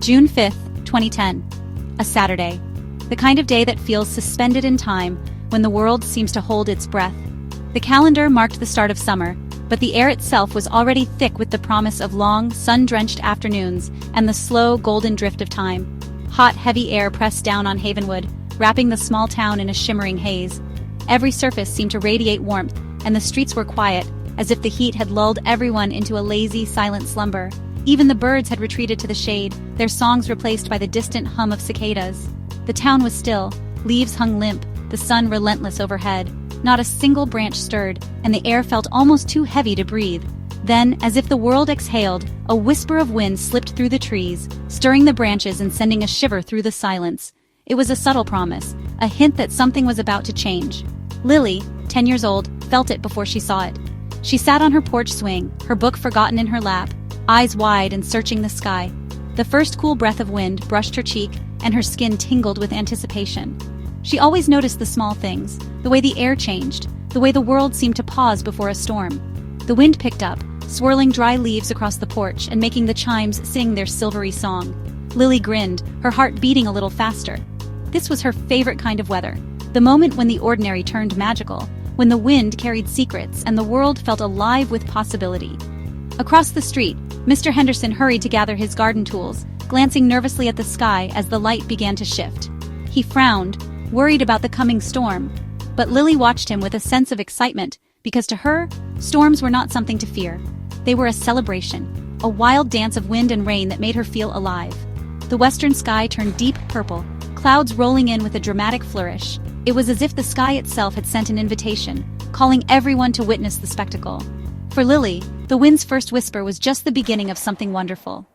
June 5th, 2010. A Saturday. The kind of day that feels suspended in time when the world seems to hold its breath. The calendar marked the start of summer, but the air itself was already thick with the promise of long, sun-drenched afternoons and the slow, golden drift of time. Hot, heavy air pressed down on Havenwood, wrapping the small town in a shimmering haze. Every surface seemed to radiate warmth, and the streets were quiet, as if the heat had lulled everyone into a lazy, silent slumber. Even the birds had retreated to the shade, their songs replaced by the distant hum of cicadas. The town was still, leaves hung limp, the sun relentless overhead. Not a single branch stirred, and the air felt almost too heavy to breathe. Then, as if the world exhaled, a whisper of wind slipped through the trees, stirring the branches and sending a shiver through the silence. It was a subtle promise, a hint that something was about to change. Lily, 10 years old, felt it before she saw it. She sat on her porch swing, her book forgotten in her lap, eyes wide and searching the sky. The first cool breath of wind brushed her cheek, and her skin tingled with anticipation. She always noticed the small things, the way the air changed, the way the world seemed to pause before a storm. The wind picked up, swirling dry leaves across the porch and making the chimes sing their silvery song. Lily grinned, her heart beating a little faster. This was her favorite kind of weather, the moment when the ordinary turned magical, when the wind carried secrets and the world felt alive with possibility. Across the street, Mr. Henderson hurried to gather his garden tools, glancing nervously at the sky as the light began to shift. He frowned, worried about the coming storm, but Lily watched him with a sense of excitement, because to her, storms were not something to fear. They were a celebration, a wild dance of wind and rain that made her feel alive. The western sky turned deep purple, clouds rolling in with a dramatic flourish. It was as if the sky itself had sent an invitation, calling everyone to witness the spectacle. For Lily, the wind's first whisper was just the beginning of something wonderful.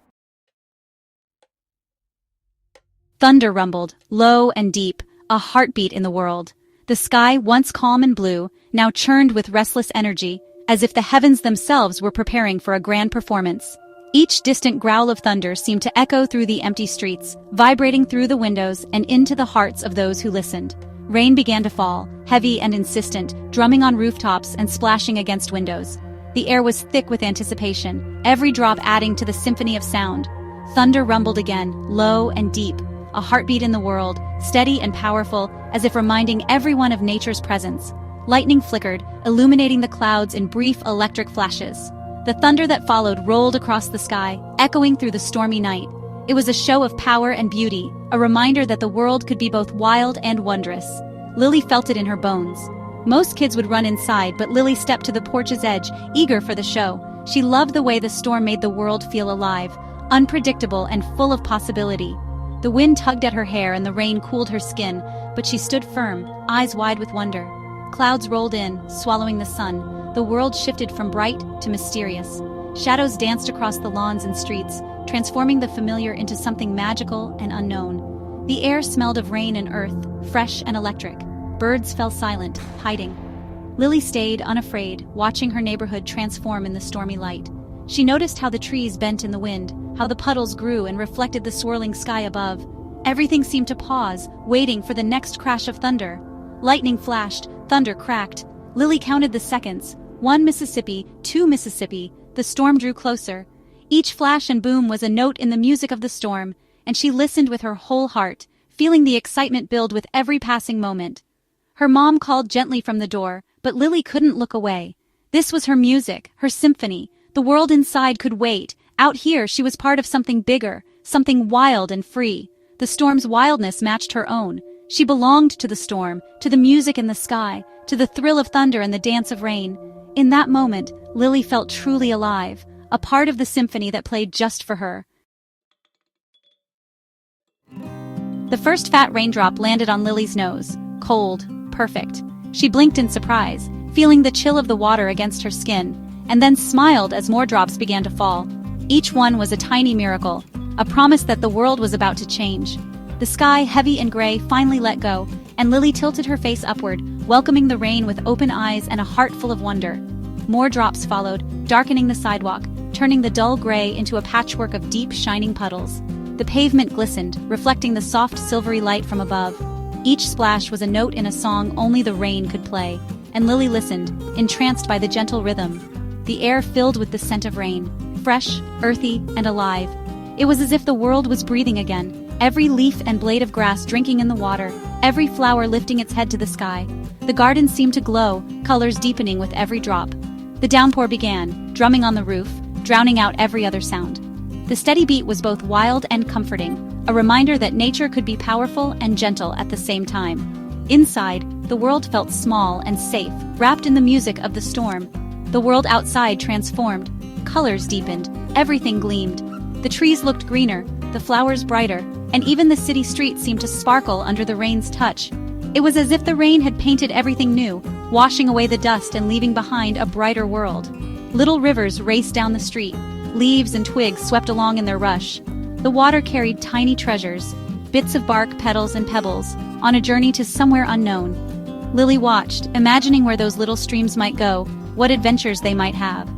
Thunder rumbled, low and deep, a heartbeat in the world. The sky, once calm and blue, now churned with restless energy, as if the heavens themselves were preparing for a grand performance. Each distant growl of thunder seemed to echo through the empty streets, vibrating through the windows and into the hearts of those who listened. Rain began to fall, heavy and insistent, drumming on rooftops and splashing against windows. The air was thick with anticipation, every drop adding to the symphony of sound. Thunder rumbled again, low and deep, a heartbeat in the world, steady and powerful, as if reminding everyone of nature's presence. Lightning flickered, illuminating the clouds in brief electric flashes. The thunder that followed rolled across the sky, echoing through the stormy night. It was a show of power and beauty, a reminder that the world could be both wild and wondrous. Lily felt it in her bones. Most kids would run inside, but Lily stepped to the porch's edge, eager for the show. She loved the way the storm made the world feel alive, unpredictable and full of possibility. The wind tugged at her hair and the rain cooled her skin, but she stood firm, eyes wide with wonder. Clouds rolled in, swallowing the sun. The world shifted from bright to mysterious. Shadows danced across the lawns and streets, transforming the familiar into something magical and unknown. The air smelled of rain and earth, fresh and electric. Birds fell silent, hiding. Lily stayed, unafraid, watching her neighborhood transform in the stormy light. She noticed how the trees bent in the wind, how the puddles grew and reflected the swirling sky above. Everything seemed to pause, waiting for the next crash of thunder. Lightning flashed, thunder cracked. Lily counted the seconds. 1 Mississippi, 2 Mississippi. The storm drew closer. Each flash and boom was a note in the music of the storm, and she listened with her whole heart, feeling the excitement build with every passing moment. Her mom called gently from the door, but Lily couldn't look away. This was her music, her symphony. The world inside could wait. Out here, she was part of something bigger, something wild and free. The storm's wildness matched her own. She belonged to the storm, to the music in the sky, to the thrill of thunder and the dance of rain. In that moment, Lily felt truly alive, a part of the symphony that played just for her. The first fat raindrop landed on Lily's nose, cold, perfect. She blinked in surprise, feeling the chill of the water against her skin, and then smiled as more drops began to fall. Each one was a tiny miracle, a promise that the world was about to change. The sky, heavy and gray, finally let go, and Lily tilted her face upward, welcoming the rain with open eyes and a heart full of wonder. More drops followed, darkening the sidewalk, turning the dull gray into a patchwork of deep, shining puddles. The pavement glistened, reflecting the soft, silvery light from above. Each splash was a note in a song only the rain could play, and Lily listened, entranced by the gentle rhythm. The air filled with the scent of rain, fresh, earthy, and alive. It was as if the world was breathing again, every leaf and blade of grass drinking in the water, every flower lifting its head to the sky. The garden seemed to glow, colors deepening with every drop. The downpour began, drumming on the roof, drowning out every other sound. The steady beat was both wild and comforting, a reminder that nature could be powerful and gentle at the same time. Inside, the world felt small and safe, wrapped in the music of the storm. The world outside transformed. Colors deepened, everything gleamed. The trees looked greener, the flowers brighter, and even the city streets seemed to sparkle under the rain's touch. It was as if the rain had painted everything new, washing away the dust and leaving behind a brighter world. Little rivers raced down the street, leaves and twigs swept along in their rush. The water carried tiny treasures, bits of bark, petals, and pebbles, on a journey to somewhere unknown. Lily watched, imagining where those little streams might go, what adventures they might have.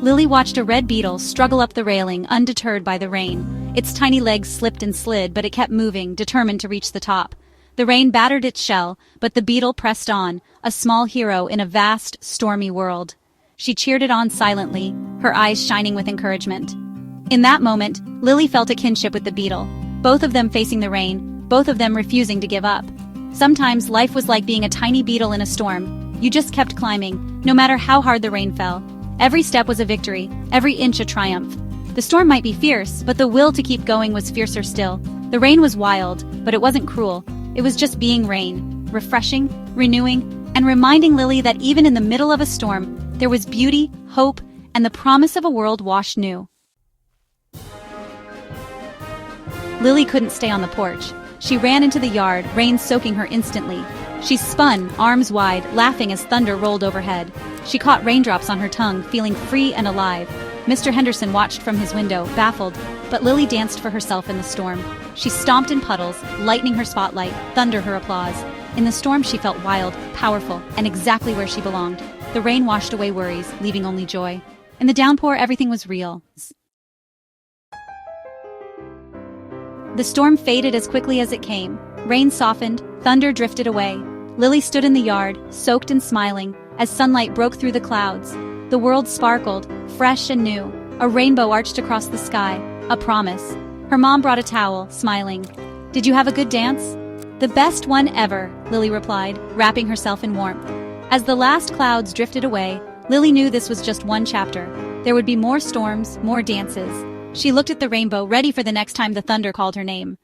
Lily watched a red beetle struggle up the railing, undeterred by the rain. Its tiny legs slipped and slid, but it kept moving, determined to reach the top. The rain battered its shell, but the beetle pressed on, a small hero in a vast, stormy world. She cheered it on silently, her eyes shining with encouragement. In that moment, Lily felt a kinship with the beetle, both of them facing the rain, both of them refusing to give up. Sometimes life was like being a tiny beetle in a storm. You just kept climbing, no matter how hard the rain fell. Every step was a victory, every inch a triumph. The storm might be fierce, but the will to keep going was fiercer still. The rain was wild, but it wasn't cruel. It was just being rain, refreshing, renewing, and reminding Lily that even in the middle of a storm, there was beauty, hope, and the promise of a world washed new. Lily couldn't stay on the porch. She ran into the yard, rain soaking her instantly. She spun, arms wide, laughing as thunder rolled overhead. She caught raindrops on her tongue, feeling free and alive. Mr. Henderson watched from his window, baffled, but Lily danced for herself in the storm. She stomped in puddles, lightning her spotlight, thunder her applause. In the storm she felt wild, powerful, and exactly where she belonged. The rain washed away worries, leaving only joy. In the downpour, everything was real. The storm faded as quickly as it came. Rain softened, thunder drifted away. Lily stood in the yard, soaked and smiling, as sunlight broke through the clouds. The world sparkled, fresh and new. A rainbow arched across the sky, a promise. Her mom brought a towel, smiling. "Did you have a good dance?" "The best one ever," Lily replied, wrapping herself in warmth. As the last clouds drifted away, Lily knew this was just one chapter. There would be more storms, more dances. She looked at the rainbow, ready for the next time the thunder called her name.